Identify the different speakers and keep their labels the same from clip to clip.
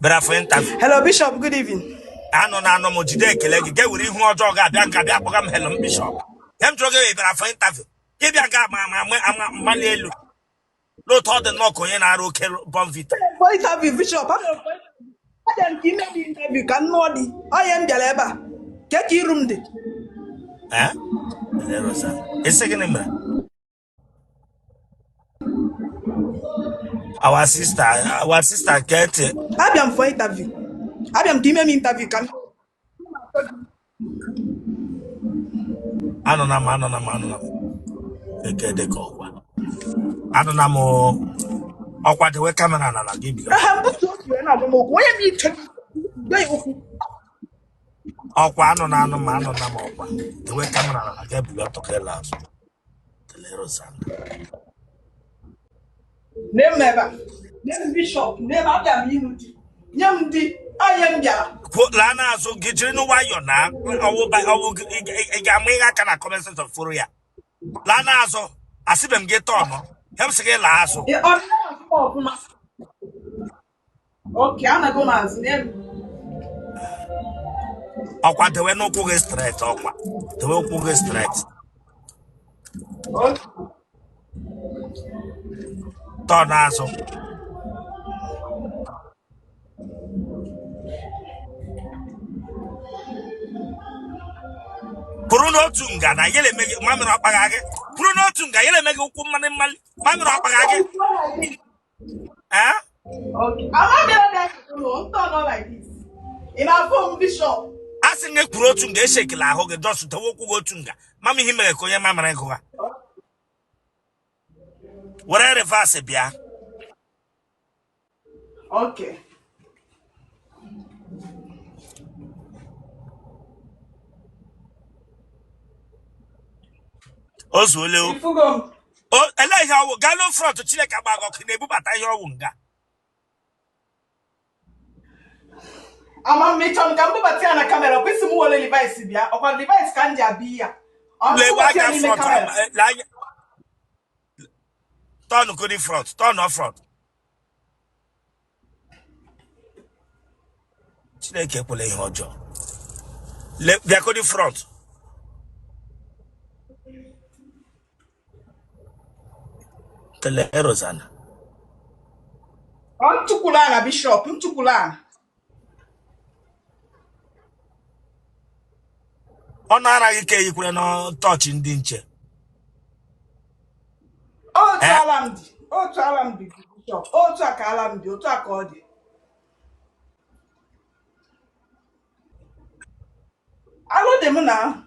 Speaker 1: Bra for interview.
Speaker 2: Hello, Bishop. Good evening.
Speaker 1: Ano na no mo jide ekele gi ge wuri hu ojo ga bia ka bia kpọga m hello Bishop. Hem troge we bra for interview. Ge bia ga ma mali elu. Lo to the knock onye na aro ke bonvita.
Speaker 2: For interview, Bishop. I am give me the interview. Can know the. I am Jaleba. Get your room.
Speaker 1: Eh? There was a. Second name. Our sister get it.
Speaker 2: I am for interview. I am give me interview. Can.
Speaker 1: Anonam. Eke de ko Okwa. Anonam Okwa de we camera na give you. Okwa anonam Okwa. De we camera na give you to ke last.
Speaker 2: Name never. Name Bishop. Name Adam Unity. Yamdi. I am Jala.
Speaker 1: Lana so get you know why you're now. I will can comments of Furia. Lana so I see them get on. Help say lasso.
Speaker 2: Okay, I'm going to ask them.
Speaker 1: Okwa de we no go straight Okwa. De we go straight. Tornazo. Bruno Tunga na yele mege mamiro apagage. Bruno Tunga yele mege ukwu mane mali. Mamiro apagage. Eh?
Speaker 2: Okay. I'm not going to like this. In our phone, Bishop.
Speaker 1: Asing Bruno Tunga shake la hoge dosu te woku go Tunga. Mami himele konye mamare koga. Where reverse bia?
Speaker 2: Okay.
Speaker 1: Ozwele o. Oh, ele ya wo galo front to chile ka bago kine bu bata yo wunga.
Speaker 2: Ama mechon kambu batia na camera kwesi mu wole device bia okwa device kan ja bia
Speaker 1: Le wa ga front la turn go the front turn off front chile ke pole ihe ojo le bia go the front tele Rosanna
Speaker 2: Ntukulana Bishop ntukulana
Speaker 1: Ono ara ike yikwere no touch ndị nche
Speaker 2: otu alamdi Bishop otu aka alamdi otu aka ọ dị alụ dị m na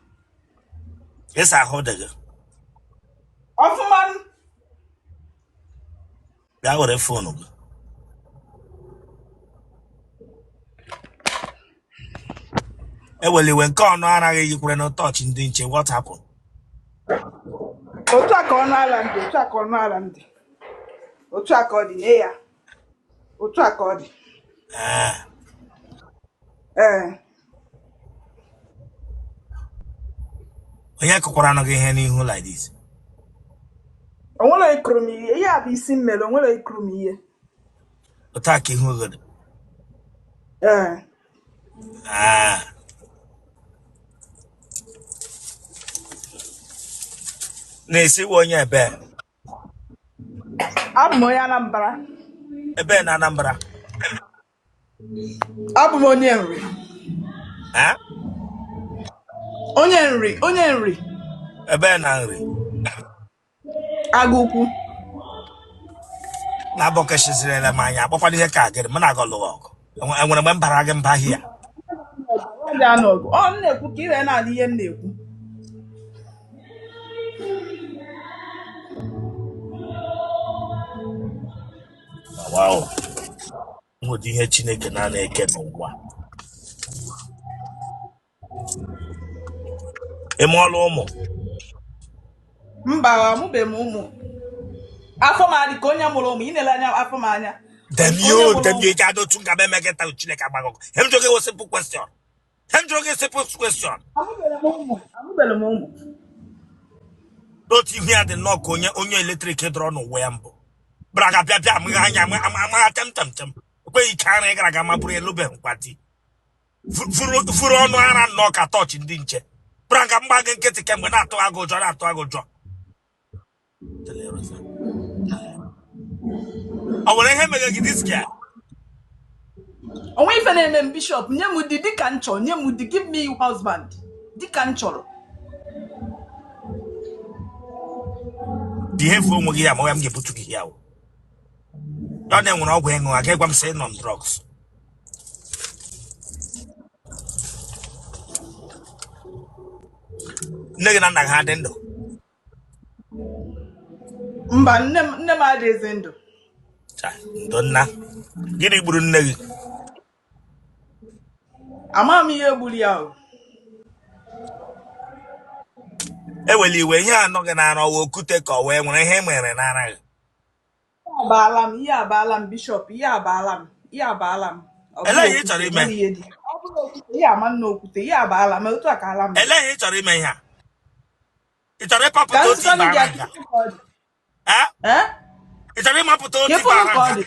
Speaker 1: yes ahụ dị gị
Speaker 2: ọfụma
Speaker 1: bịa were fonu gị eweliwe nke ọnụ araghị yikwere no touch ndị nche what happened
Speaker 2: otu aka ọnụ alamdi otu aka ọnụ alamdi otu aka ọ dị nye ya otu aka ọ dị
Speaker 1: onye kụkwara anụ gị ihe n'ihu like this
Speaker 2: onwere ikuru m ihe ihe a bụ isi mmere onwere ikuru m ihe
Speaker 1: otu aka ihu gị na-esiwe onye ebe
Speaker 2: abụ m onye Anambra
Speaker 1: ebe na Anambra
Speaker 2: abụ m onye nri onye nri
Speaker 1: ebe na nri
Speaker 2: Agụkwu
Speaker 1: na abọkeshizirele m anya akpọkwala ihe ka gịrị m na-agọlụ ọgụ enwere mgbe m bara gị mba ahịa
Speaker 2: ọ na-ekwu ka ire na-adị ihe m na-ekwu
Speaker 1: wow nwụdị ihe Chineke na-eke n'ụwa ịmụọla ụmụ
Speaker 2: mba amụbeghị m ụmụ afọ m adị ka onye mụrụ ụmụ ị na-ele anya afọ m anya
Speaker 1: dem you ga do tunga be megeta Chineke agbago hem joge wo simple question
Speaker 2: amụbeghị m ụmụ
Speaker 1: don't you hear the knock onye electric dro no we mbụ braga bia bia m anya m tem Kwe ikane gara ga mabure lube nkwati. Furu onu ara no ka touch ndi nche. Branga mbage nketi kemgbe na atụ agụjọ na atụ agụjọ. Ọ nwere ihe mere gị this guy?
Speaker 2: Onwe ife na-eme Bishop, nye m di dịka nchọ, nye m di, give me husband. Dịka nchọrọ.
Speaker 1: Di hefu onwe gị ya ma ọ ya m ga-ebutu gị ya o. Ọ na-enwere ọgwụ ịṅụ aga ịgwa m sị nọ drugs. Nne gị na nna gị ha dị ndụ?
Speaker 2: Mba, nne m adịghịzi ndụ.
Speaker 1: Ndo nna. Gịnị gburu nne gị?
Speaker 2: Ama m ihe gburu ya o.
Speaker 1: Eweli iwe ihe anọ gị n'ara ọwa okute ka ọ wee nwere ihe mere n'ara gị.
Speaker 2: Ihe abaala m Bishop, ihe abaala m.
Speaker 1: Ele ihe ị chọrọ ime?
Speaker 2: Ọ bụrụ okwute, ihe ama nna okwute, ihe abaala m, otu a ka ala m.
Speaker 1: Ele ihe ị chọrọ ime ihe a? Ị chọrọ ịpapụta otu ibe ara gị? Ị chọrọ ịmapụta otu ibe ara gị?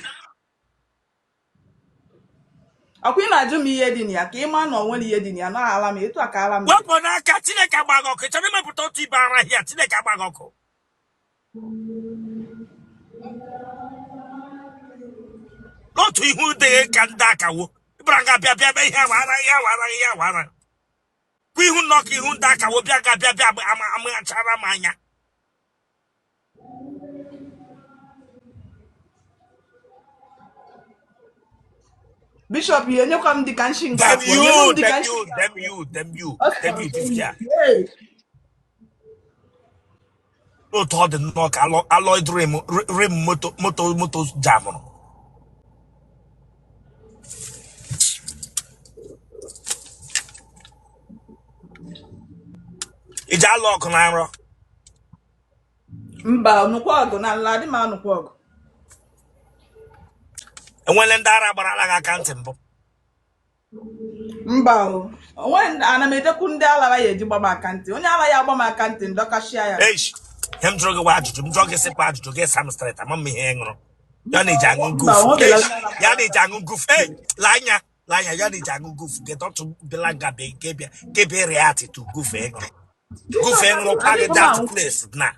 Speaker 2: Ọkwa ị na-ajụ m ihe dị na ya ka ị maa na ọ nwere ihe dị na ya, na ala m, etu a ka ala m.
Speaker 1: Wepụ n'aka, Chineke agbaghị ọkụ. Ị chọrọ ịmapụta otu ibe ara ya, Chineke agbaghị ọkụ. N'otu ihu dị ka ndị akawo. Ịbara nga bịa ihe awara. Kwa ihu nnọọ ka ihu ndị akawo bịa amachara m anya.
Speaker 2: Bishop, ihe nyekwa m dịka nshi nga
Speaker 1: Them you, N'otu ọ dị nnọọ ka alloyed rim moto jamụrụ. Iji alụ ọgụ na nrọ?
Speaker 2: Mba, nnukwu ọgụ na nla adị m anụkwu ọgụ.
Speaker 1: Enwele ndị ara gbara gị akantị mbụ?
Speaker 2: Mba o. Ana m edekwu ndị ala ya eji gba m akantị. Onye ala ya agba m akantị ndọkashịa ya.
Speaker 1: Ihe m jụrụ gị gwa ajụjụ, m jụọ gị sịkwa ajụjụ gị sam straight, ama m ihe ị ṅụrụ. Ya na-eji aṅụ ngufu. Ya na-eji aṅụ ngufu. Lanya, ya na-eji aṅụ ngufu. Get up to Belanga Bay, give a react to goof ị ṅụrụ. Goof ị ṅụrụ party that place na.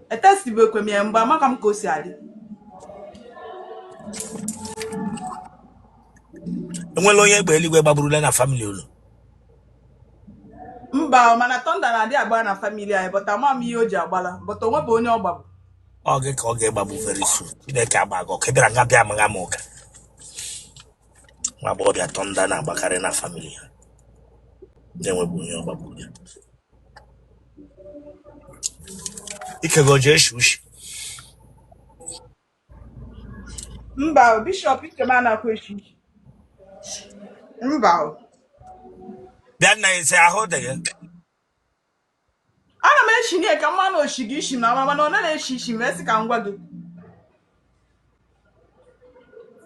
Speaker 2: Etesibekwe m ya mgbe amaka m ka o si adị.
Speaker 1: Enwere onye egbe eluigwe gbaburula na family unu?
Speaker 2: Mba, mana Thunder na-adị agba na family anyị, but ama m ihe o ji agbala, but onwe bụ onye ọ gbagbu.
Speaker 1: Ọ gị ka ọ ga-egbagbu very soon. Chineke agbago ọkụ. Ebịara nga bịa amagha m ụka. Nwa agbọghọbịa Thunder na-agbakarị na family ha. Na-enwebu onye ọ gbagburu ya. Ike gị o ji eshi ushi?
Speaker 2: Mba, Bishop ike m anakwa eshi. Mba o.
Speaker 1: Bịa nna ise ahụ dị gị.
Speaker 2: Ana m eshi nye ka mmanụ oshi gị ishi na mana ọ na-eshi ishi mee sị ka m gwa gị.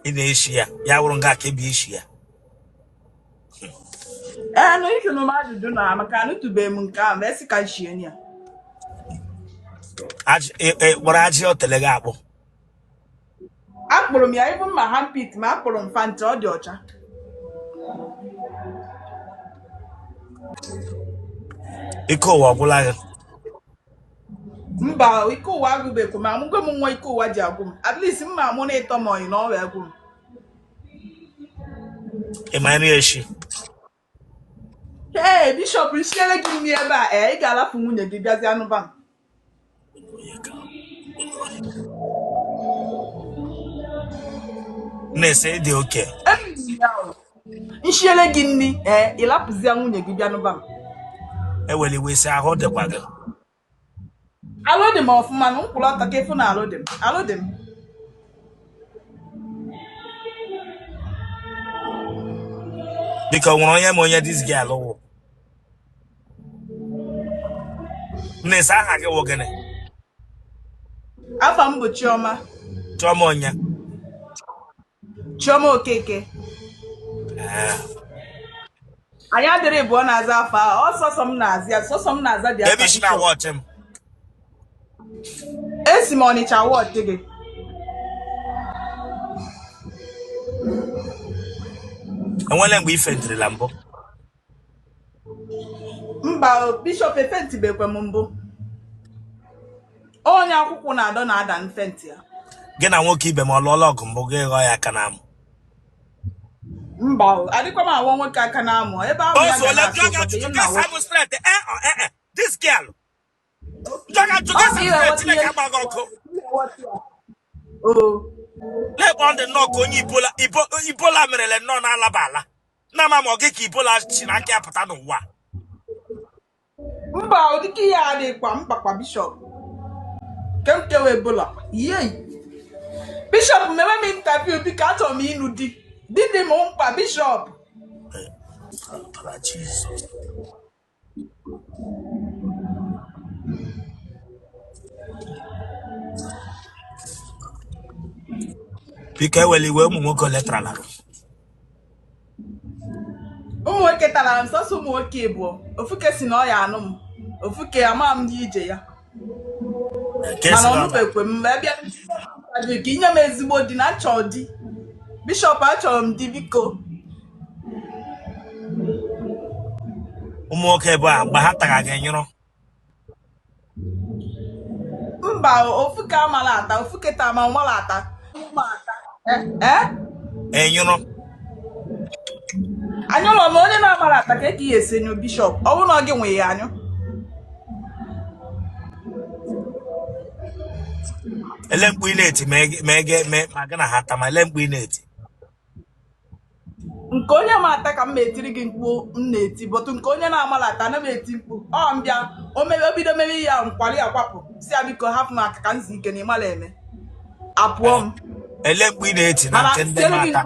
Speaker 1: Ị na-eshi ya, ya wụrụ nga ka ebe ishi ya.
Speaker 2: No ike na m ajụjụ na maka anụtụbeghị m nke a mee sị ka nshie ya.
Speaker 1: Kpọrọ ajị Otele gị akpụ.
Speaker 2: Akpụrụ m ya ịbụ mma handpick ma akpụrụ m fantị ọ dị ọcha.
Speaker 1: Ike ụwa ọgwụla gị?
Speaker 2: Mba, ike ụwa agụbekwu ma amụgo m nwa ike ụwa ji agwụ m. At least mma amụ na ịtọ ma ọyị na ọ wee gwụ m.
Speaker 1: Ị ma nri eshi?
Speaker 2: Ee, Bishop nsiere gị nri ebe a, ị ga-alapụ nwunye gị bịazi anụba m.
Speaker 1: Na-ese dị oke.
Speaker 2: Nsiere gị nri, ị lapụzie nwunye gị bịa anụba m.
Speaker 1: Eweli iwe si ahụ dịkwa gị.
Speaker 2: Alụ dị m ọfụma na mkpụrụ ọta ka efu na alụ dị m.
Speaker 1: Biko nwere onye ma onye dis gị alụwụ? Na-ese aha gị wụ gịnị?
Speaker 2: Afa m bụ Chioma.
Speaker 1: Chioma onye?
Speaker 2: Chioma Okeke. Anyị adịrị bụ ọ na-aza afa, sọsọ m na-aza dị
Speaker 1: ebe isi na wọchị m.
Speaker 2: Esi m Ọnịcha wọchị gị.
Speaker 1: enwele mgbe ifentrila mbụ
Speaker 2: mba bishop efentibekwe m mbụ onye akwụkwọ na-adọ na-ada mfenti ya
Speaker 1: gị na nwoke ibe ma ọ lụọla ọgụ mbụ gị ghọọ ya aka na amụ
Speaker 2: mba adịkwa m awọ nwoke aka na amụ ebe ahụ ya ga na-asụ ụfọdụ ihe na awọ
Speaker 1: this girl Chineke agbaghị ọkụ na-ekpe ọ dị nnọọ ka onye ibola merele nnọọ na-alaba ala na-ama ma ọ gị ka ibola si n'aka ya pụta n'ụwa
Speaker 2: mba ụdịka ihe adịkwa mkpakwa bishọp kemkewe ebola yei bishọp mewe m intaviu biko achọrọ m ịnụ di dị m mkpa bishọp
Speaker 1: biko eweli iwe ụmụ nwoke letrala
Speaker 2: ụmụ nwoke tara m sọsọ ụmụ nwoke bụ ofuke si na ọ ya anụ m ofuke ama m n'ije ya mana ọnụbekwe m ebe ka inye m ezigbo di na achọ di bishọp achọrọ m di biko
Speaker 1: ụmụ nwoke bụ a mgbe ha taga gị nyụrụ
Speaker 2: mba ofuke amala ata ofuke ta ma nwala ata
Speaker 1: enyụrụ
Speaker 2: anyụlọ m onye na-amara ata ka eke ihe esenyu bishọp ọ bụrụ na ọ gị nwe ya anyụ
Speaker 1: ele mkpu ị na-eti ma gị na ha ta ma ele mkpu ị na-eti
Speaker 2: nke onye ma ata ka m na-etiri gị mkpu m na-eti bọtụ nke onye na-amala ata na m eti mkpu ọ mbịa o bido mere ya nkwali akwapụ si ya biko hapụ m aka ka nzi ike na ịmala eme apụọ m
Speaker 1: ele mkpu ị na-eti na nke ndị mata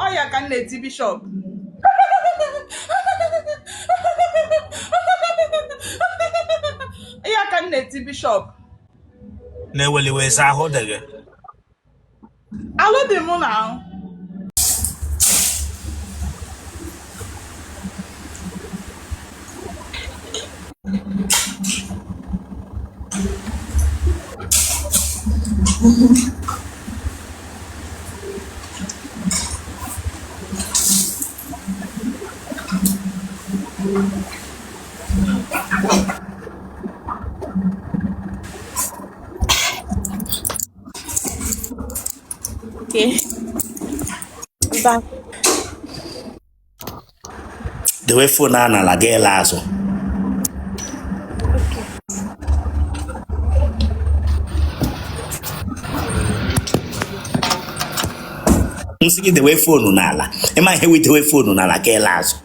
Speaker 1: ọ ya ka m na-eti bishọp
Speaker 2: ya ka m na-eti bishọp
Speaker 1: na-eweliwe eze ahụ dị gị
Speaker 2: alụ dị mụ na ahụ
Speaker 3: Okay. Back.
Speaker 1: the way phone na gị ele azụ nsị gị dewe fonu n'ala ịma ihe witewe fonu n'ala ka ele azụ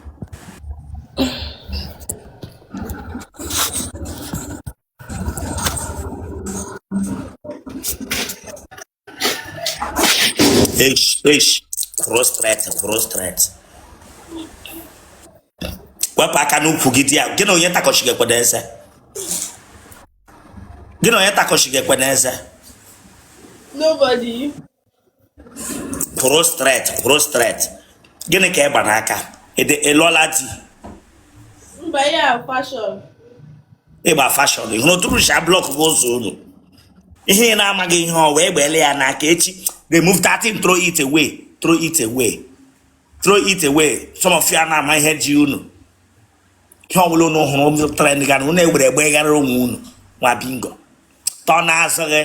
Speaker 1: prostrate wepụ aka n'ukwu gị di ya gị na onye takọchighị ekwe n'eze gị na onye takọchighị ekwe n'eze
Speaker 3: Nobody.
Speaker 1: prostrate gịnị ka ịgba n'aka ịlụọla di
Speaker 3: Mba ya fashion.
Speaker 1: ịgba fashọn ihe oturu sha blọk bụ ụzọ ụlọ ihe ị na-amaghị ihe ọ wee gbele ya n'aka echi remove that thing, throw it away some of you na-ama ihe ji unu ihe ọbụla unu hụrụ trend ga unu ewere egbe gara onwe unu nwa bingo tọ n'azụ gị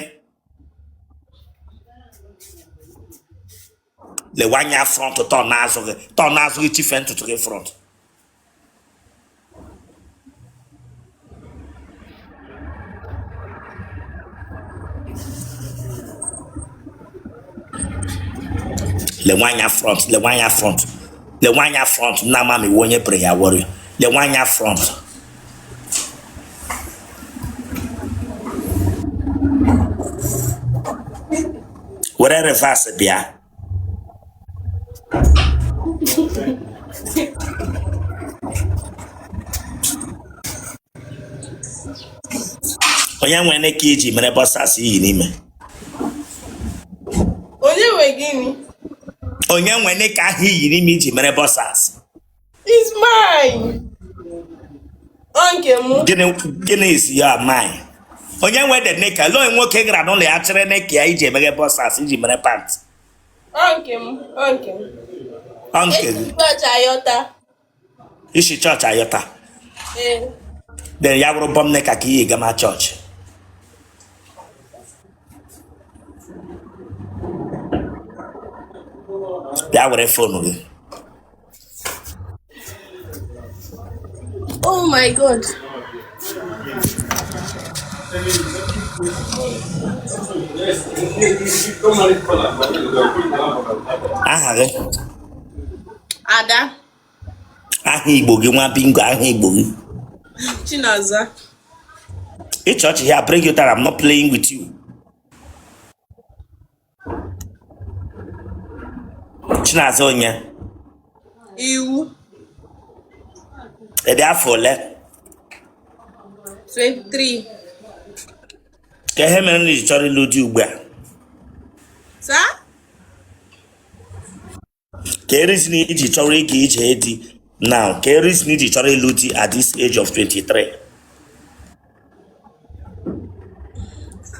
Speaker 1: lewanya front tọ n'azụ gị chife ntutu gị front lewanya front na mami wonye prayer warrior lewanya front were reverse bịa onye nwere ka iji mere bọsas iyi n'ime
Speaker 3: Onye nwe gịnị?
Speaker 1: onye nwere ka ahụ iyi n'ime iji mere bọsas
Speaker 3: It's mine. Nke m.
Speaker 1: gịnị is your mine onye nwe the neka lo nwoke gara n'ụlọ ya chere neka ya iji emeghe bọsas iji mere pant
Speaker 3: Okay.
Speaker 1: nke
Speaker 3: Church Ayota.
Speaker 1: isi chọọchị ayọta
Speaker 3: Eh.
Speaker 1: then ya bụrụ bọm neka ka ihe gama chọọchị bịa were fonu gị
Speaker 3: Oh my God.
Speaker 1: aha gị
Speaker 3: Ada.
Speaker 1: aha igbo gị nwa bingo aha igbo gị
Speaker 3: Chinaza.
Speaker 1: ịchọọchị ya bring you down I'm not playing with you Chinaza onye
Speaker 3: Iwu.
Speaker 1: ịdị afọ ole
Speaker 3: 23.
Speaker 1: ka ihe mere na iji chọrọ ịlụ di ugbu a
Speaker 3: Sir?
Speaker 1: ka reason iji chọrọ ịga ije di now ka reason iji chọrọ ịlụ di at this age of 23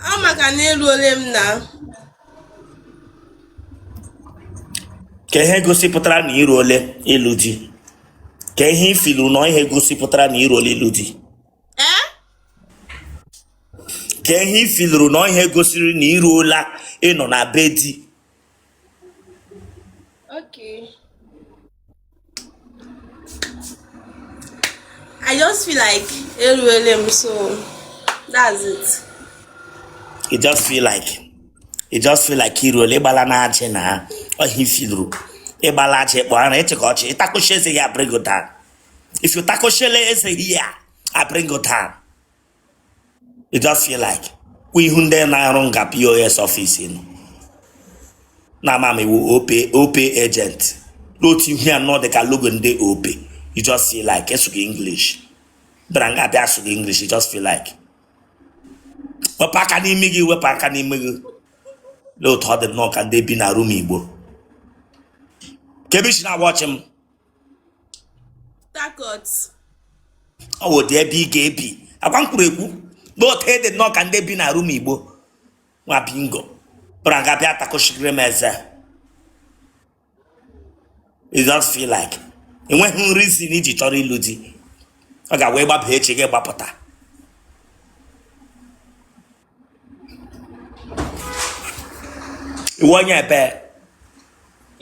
Speaker 3: Ọ maka na elu ole m na.
Speaker 1: ka ihe gosipụtara na iru ole ịlụ di ka ihe ifilu na ihe gosipụtara na iru ole ịlụ di
Speaker 3: Eh?
Speaker 1: ka ihe ifiluru na ihe gosiri na iruola ịnọ na be di
Speaker 3: Okay. I just feel like elu ole m, so that's it.
Speaker 1: you just feel like iruola ịgbala na ajị na ihe ifiluru ịgbala ajị kpọrọ na ịchịka ọchị ịtakụchi eze ya bring it down if you takoshele eze ya I bring it down you just feel like ihu ndị na-arụ nga POS office na ama iwu ope agent n'otu ihu ya nọ dịka logo ndị ope you just feel like esụghị English bịara nga abịa asụghị English you just feel like wepụ aka n'ime gị n'otu ọ dị nnọọ ka ndị bi na rum Igbo kebishi na watch m
Speaker 3: Takot.
Speaker 1: ọ wụ dị ebe ị ga-ebi akwa mkpụrụ ekwu n'otu dị nnọọ ka ndị bi na rum Igbo nwa bingo bịara nga abịa takoshigiri m eze you just feel like enweghị reason iji chọrọ ịlụ di ọ ga-wee gbaba echi gị gbapụta iwe onye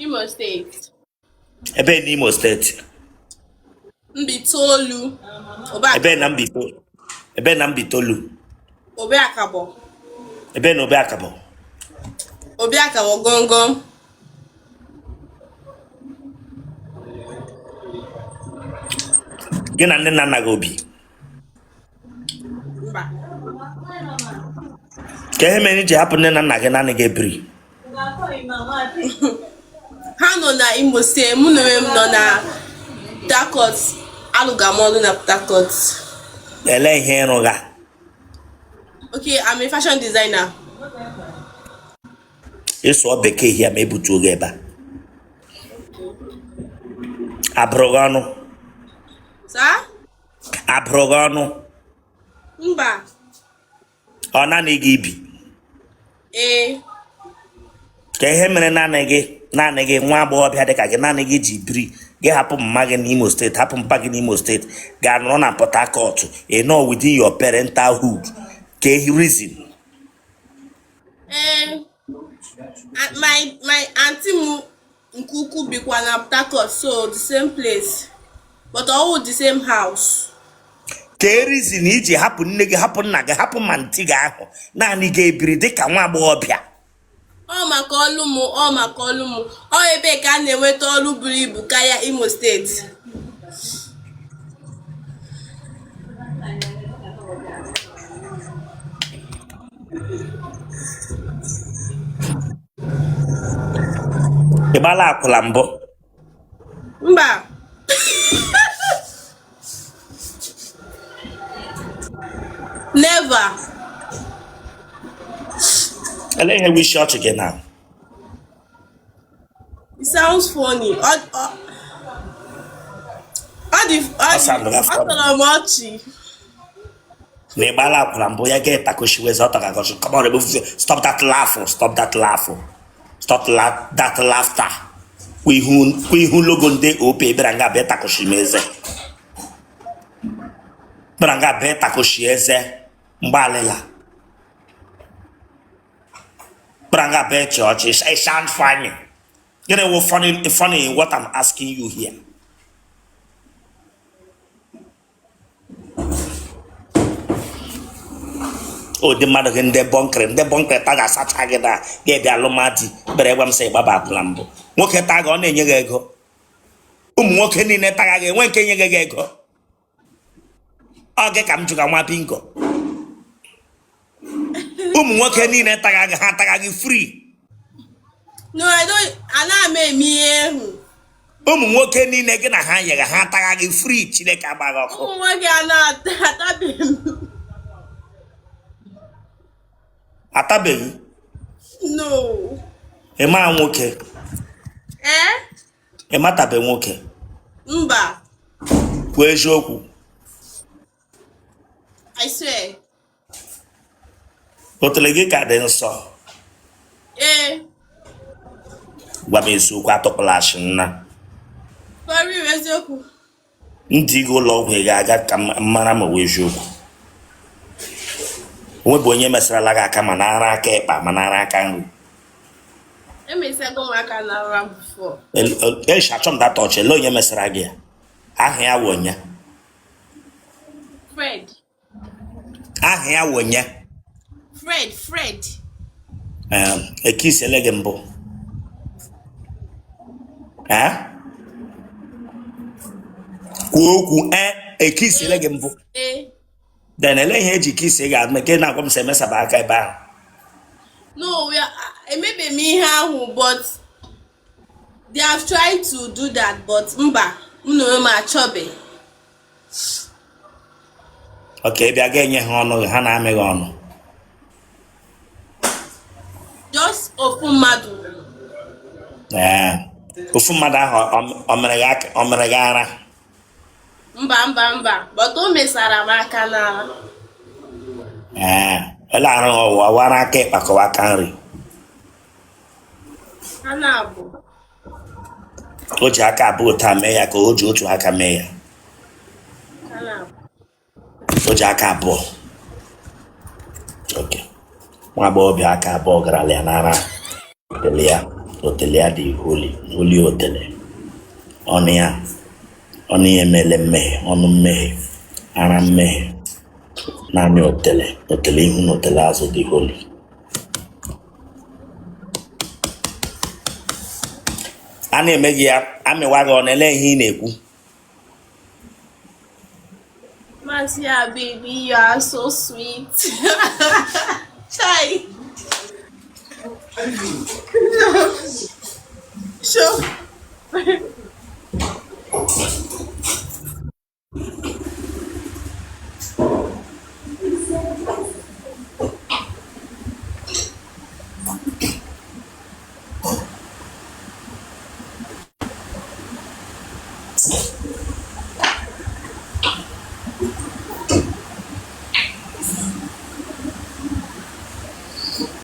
Speaker 3: Imo State.
Speaker 1: ebe n'Imo steeti
Speaker 3: Mbitolu.
Speaker 1: ebe na Mbitolu
Speaker 3: Obiakabo.
Speaker 1: ebe na Obiakabo
Speaker 3: Obiakabo gongon.
Speaker 1: gị na ndị nna nna gị obi
Speaker 3: Mba.
Speaker 1: ka ihe mere iji hapụ nne na nna gị naanị gị ebiri
Speaker 3: Ha nọ na Imo State, mụ na onwe m nọ na Takot. Alụga m ọrụ na Takot.
Speaker 1: ele ihe ịrụga
Speaker 3: Okay, I'm a fashion designer.
Speaker 1: ịsụọ bekee hia ma ebutuo gị ebe a abụrụ gị ọnụ
Speaker 3: Sir?
Speaker 1: abụrụ gị ọnụ
Speaker 3: Mba.
Speaker 1: ọ naanị gị ibi
Speaker 3: Ee.
Speaker 1: ka ihe mere naanị gị nwa agbọghọbịa dịka gị naanị gị ji biri gị hapụ mma gị n'Imo steeti hapụ mpa gị n'Imo steeti gaa nọrọ na Port Harcourt nọ within your parentalhood ka reason
Speaker 3: My auntie mu nke ukwu bikwa na Takot, so the same place. But all the same house.
Speaker 1: ka reason iji hapụ nne gị hapụ nna gị hapụ ma ntị gị ahụ naanị gị ebiri dịka nwa agbọghọbịa
Speaker 3: Ọ maka ọlụ m. Ọ ebe ka a na-enweta ọrụ buru ibu karịa Imo steeti.
Speaker 1: ị gbala akwụla mbụ
Speaker 3: Mba. Never.
Speaker 1: ele ihe wishi ọchị gị na
Speaker 3: It sounds funny. Ọ tọrọ m ọchị.
Speaker 1: Nebala Kulambo, ya get Takoshi was out. Come on, remove stop that laugh. Stop that laugh. Stop that laughter. We who logonde ope branga beta koshimeze. Branga beta koshieze. Mbalela. Branga bet church. It sounds funny. You know what funny in what I'm asking you here. Oh, the mother in the bunker taga satageda, get the alomati, but I won't say Baba Lambo. Walk a tag on any go. Walking in a tag, when can you go? I'll get come to Gamapinko. Walking in a tag, hatagagi free.
Speaker 3: No, I don't. I made me.
Speaker 1: Walking in again a higher, hatagagi free, Chileka Bago.
Speaker 3: Oh, my God,
Speaker 1: Atabe.
Speaker 3: no.
Speaker 1: A man woke. A matabe woke.
Speaker 3: Mba.
Speaker 1: Where's your
Speaker 3: I swear.
Speaker 1: Otele Garden saw. Wabisu Quatoplash na.
Speaker 3: Very real.
Speaker 1: Ndigo log Gaga Marama Wijoku. Webonye Mesalaga Kamanara Kepa Manara Kangu.
Speaker 3: Let me say go back and around before.
Speaker 1: El Shachon that touch a low Yemesragia. I hear one ya.
Speaker 3: Fred.
Speaker 1: I hear one ya.
Speaker 3: Fred.
Speaker 1: A kiss elegant. Eh? Kuoku a kiss elegant. Then a lay hedge kiss a guard, make now come say Messabaka bar.
Speaker 3: No, we are. It may be me how, but they have tried to do that, but mba, no ma chobe.
Speaker 1: Okay, be again your honor, Hana Megon.
Speaker 3: Just open madu.
Speaker 1: Ufumada Omeragara.
Speaker 3: Mba. But don't mess around na.
Speaker 1: Elaro Wara Cape Akawakari.
Speaker 3: Anabo.
Speaker 1: Ojaka Buta Mea go to Akamea.
Speaker 3: Anabo.
Speaker 1: Ojaka Bo. Okay. Wabobi Akabo Gralianara. Otele di Holy Otele. Onia Meleme, Onume, Arame. Nami Otele Otelazo di Holy. Ane megia, ame waga onele hineku.
Speaker 3: Marcia, baby, you are so sweet. Chai. Sure.